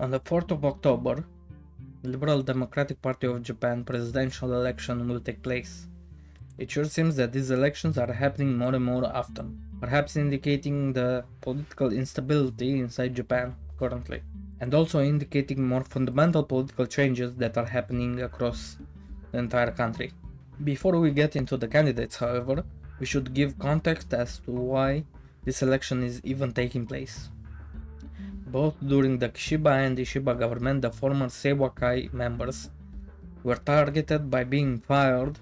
On the 4th of October, the Liberal Democratic Party of Japan presidential election will take place. It sure seems that these elections are happening more and more often, perhaps indicating the political instability inside Japan currently, and also indicating more fundamental political changes that are happening across the entire country. Before we get into the candidates, however, we should give context as to why this election is even taking place. Both during the Kishiba and Ishiba government, the former Seiwakai members were targeted by being fired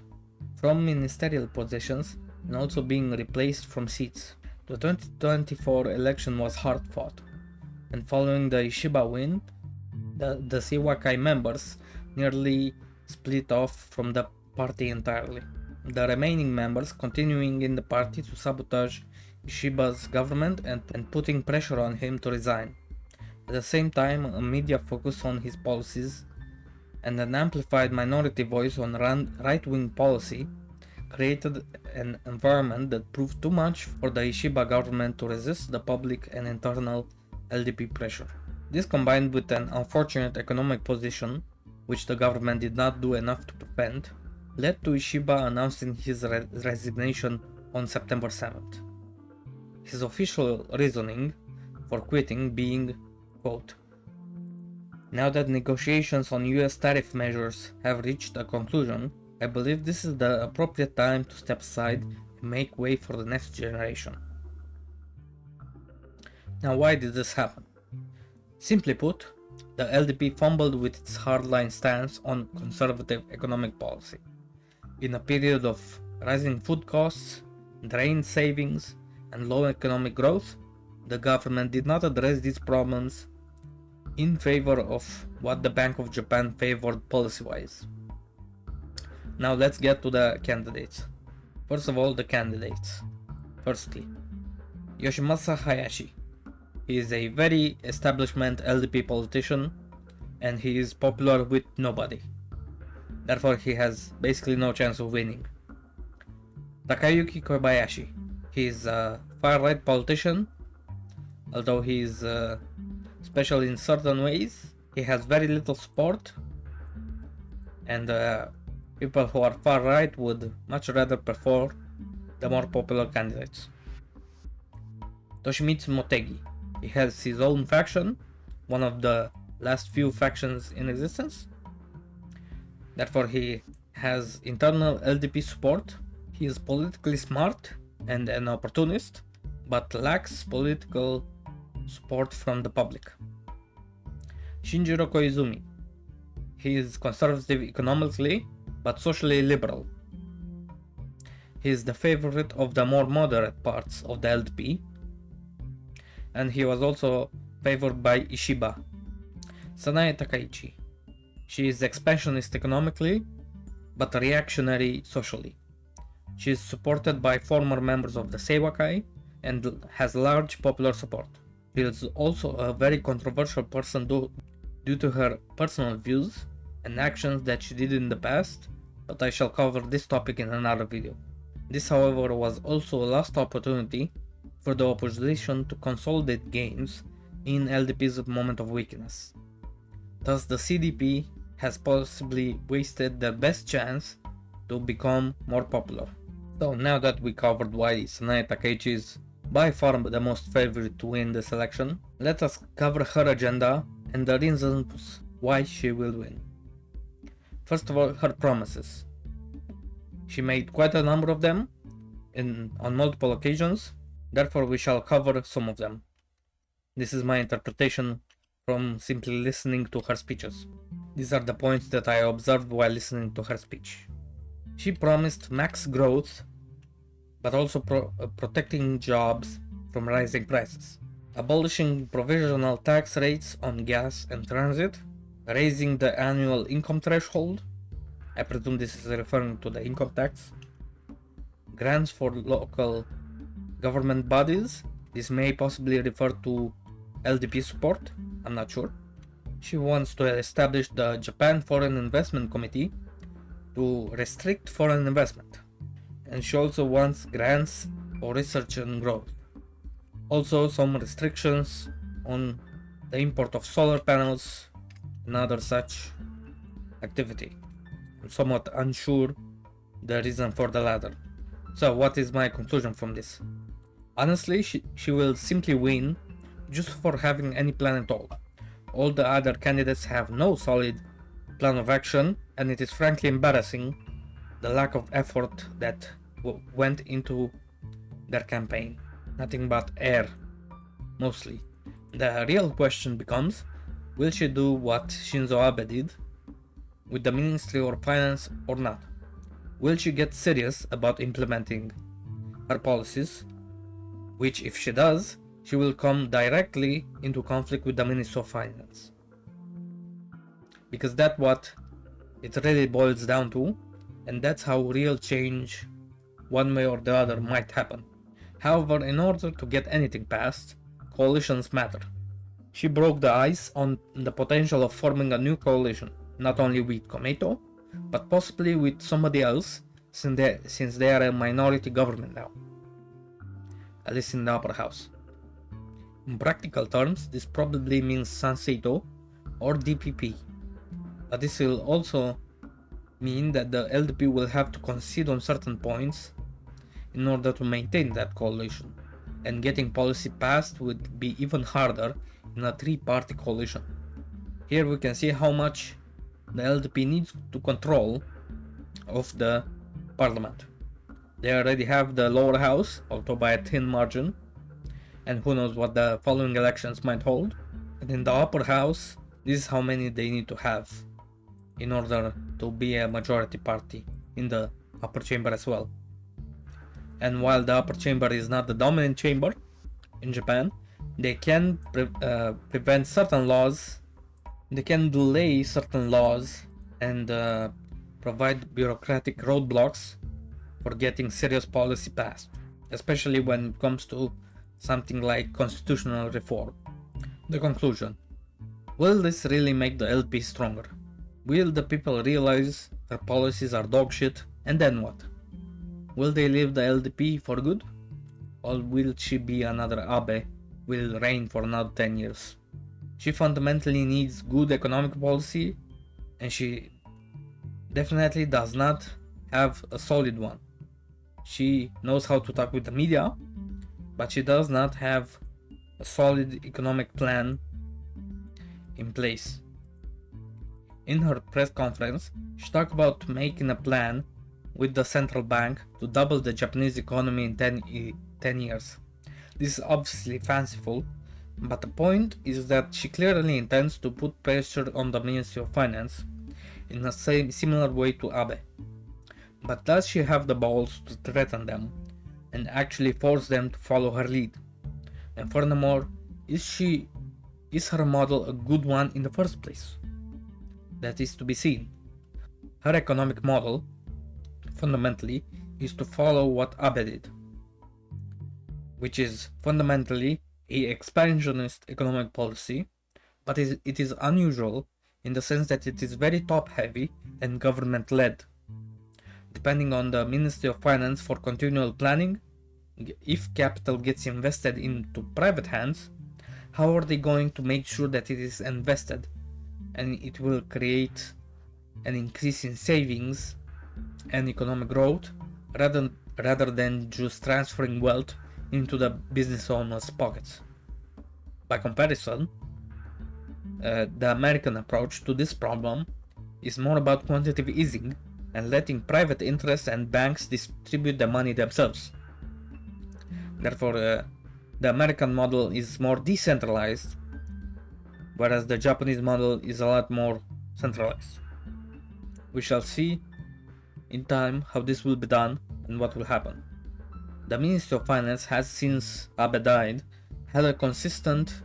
from ministerial positions and also being replaced from seats. The 2024 election was hard fought, and following the Ishiba win, the Seiwakai members nearly split off from the party entirely. The remaining members continuing in the party to sabotage Ishiba's government and putting pressure on him to resign. At the same time, a media focus on his policies and an amplified minority voice on right-wing policy created an environment that proved too much for the Ishiba government to resist the public and internal LDP pressure. This, combined with an unfortunate economic position, which the government did not do enough to prevent, led to Ishiba announcing his resignation on September 7th. His official reasoning for quitting being, quote, "Now that negotiations on US tariff measures have reached a conclusion, I believe this is the appropriate time to step aside and make way for the next generation." Now, why did this happen? Simply put, the LDP fumbled with its hardline stance on conservative economic policy. In a period of rising food costs, drained savings, and low economic growth, the government did not address these problems in favor of what the Bank of Japan favored policy-wise. Now let's get to the candidates. First of all, the candidates. Firstly, Yoshimasa Hayashi. He is a very establishment LDP politician, and he is popular with nobody. Therefore, he has basically no chance of winning. Takayuki Kobayashi. He is a far-right politician, although he is special in certain ways. He has very little support, and people who are far-right would much rather prefer the more popular candidates. Toshimitsu Motegi. He has his own faction, one of the last few factions in existence. Therefore, he has internal LDP support. He is politically smart and an opportunist, but lacks political support from the public. Shinjiro Koizumi. He is conservative economically, but socially liberal. He is the favorite of the more moderate parts of the LDP, and he was also favored by Ishiba. Sanae Takaichi. She is expansionist economically, but reactionary socially. She is supported by former members of the Seiwakai and has large popular support. She is also a very controversial person due to her personal views and actions that she did in the past, but I shall cover this topic in another video. This, however, was also a last opportunity for the opposition to consolidate gains in LDP's moment of weakness. Thus, the CDP has possibly wasted their best chance to become more popular. So now that we covered why Sanae Takaichi is by far the most favorite to win this election, let us cover her agenda and the reasons why she will win. First of all, her promises. She made quite a number of them on multiple occasions, therefore we shall cover some of them. This is my interpretation from simply listening to her speeches. These are the points that I observed while listening to her speech. She promised max growth, but also protecting jobs from rising prices, abolishing provisional tax rates on gas and transit, raising the annual income threshold, I presume this is referring to the income tax, grants for local government bodies, this may possibly refer to LDP support, I'm not sure. She wants to establish the Japan Foreign Investment Committee to restrict foreign investment, and she also wants grants for research and growth. Also some restrictions on the import of solar panels, and other such activity. I'm somewhat unsure the reason for the latter. So what is my conclusion from this? Honestly, she will simply win just for having any plan at all. All the other candidates have no solid plan of action, and it is frankly embarrassing the lack of effort that went into their campaign. Nothing but air, mostly. The real question becomes, will she do what Shinzo Abe did with the Ministry of Finance or not? Will she get serious about implementing her policies, which if she does, she will come directly into conflict with the Ministry of Finance. Because that's what it really boils down to, and that's how real change, one way or the other, might happen. However, in order to get anything passed, coalitions matter. She broke the ice on the potential of forming a new coalition, not only with Komeito, but possibly with somebody else, since they are a minority government now, at least in the upper house. In practical terms, this probably means Sanseido or DPP, but this will also mean that the LDP will have to concede on certain points in order to maintain that coalition, and getting policy passed would be even harder in a three-party coalition. Here we can see how much the LDP needs to control of the parliament. They already have the lower house, although by a thin margin, and who knows what the following elections might hold. And in the upper house, this is how many they need to have in order to be a majority party in the upper chamber as well. And while the upper chamber is not the dominant chamber in Japan, they can prevent certain laws, they can delay certain laws and provide bureaucratic roadblocks for getting serious policy passed, especially when it comes to something like constitutional reform. The conclusion. Will this really make the LP stronger? Will the people realize their policies are dog shit, and then what? Will they leave the LDP for good? Or will she be another Abe, will reign for another 10 years? She fundamentally needs good economic policy, and she definitely does not have a solid one. She knows how to talk with the media, but she does not have a solid economic plan in place. In her press conference, she talked about making a plan with the central bank to double the Japanese economy in 10 years. This is obviously fanciful, but the point is that she clearly intends to put pressure on the Ministry of Finance in a similar way to Abe. But does she have the balls to threaten them and actually force them to follow her lead? And furthermore, is her model a good one in the first place? That is to be seen. Her economic model, fundamentally, is to follow what Abe did, which is fundamentally a expansionist economic policy, but it is unusual in the sense that it is very top-heavy and government-led. Depending on the Ministry of Finance for continual planning, if capital gets invested into private hands, how are they going to make sure that it is invested and it will create an increase in savings and economic growth rather than just transferring wealth into the business owners' pockets? By comparison, the American approach to this problem is more about quantitative easing and letting private interests and banks distribute the money themselves. Therefore, the American model is more decentralized, whereas the Japanese model is a lot more centralized. We shall see in time how this will be done and what will happen. The Ministry of Finance has, since Abe died, had a consistent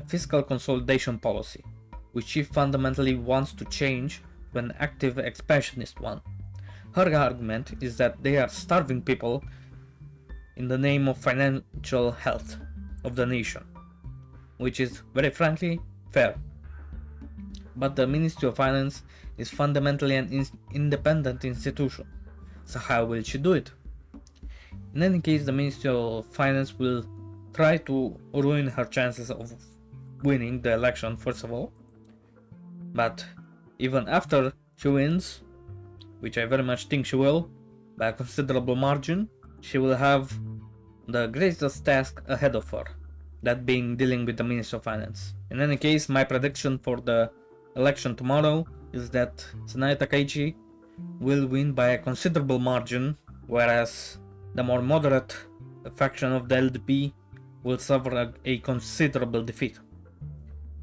fiscal consolidation policy, which she fundamentally wants to change to an active expansionist one. Her argument is that they are starving people in the name of financial health of the nation, which is very frankly fair. But the Ministry of Finance is fundamentally an independent institution, so how will she do it? In any case, the Ministry of Finance will try to ruin her chances of winning the election, first of all. But even after she wins, which I very much think she will, by a considerable margin, she will have the greatest task ahead of her, that being dealing with the Minister of Finance. In any case, my prediction for the election tomorrow is that Sanaya Takaichi will win by a considerable margin, whereas the more moderate faction of the LDP will suffer a considerable defeat.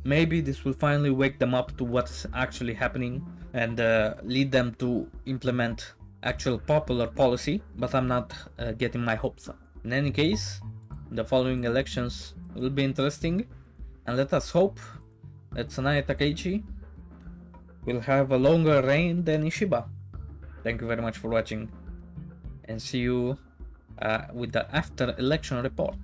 Maybe this will finally wake them up to what's actually happening and lead them to implement actual popular policy, but I'm not getting my hopes up. In any case, the following elections will be interesting, and let us hope that Sanaya Takaichi will have a longer reign than Ishiba. Thank you very much for watching, and see you with the after election report.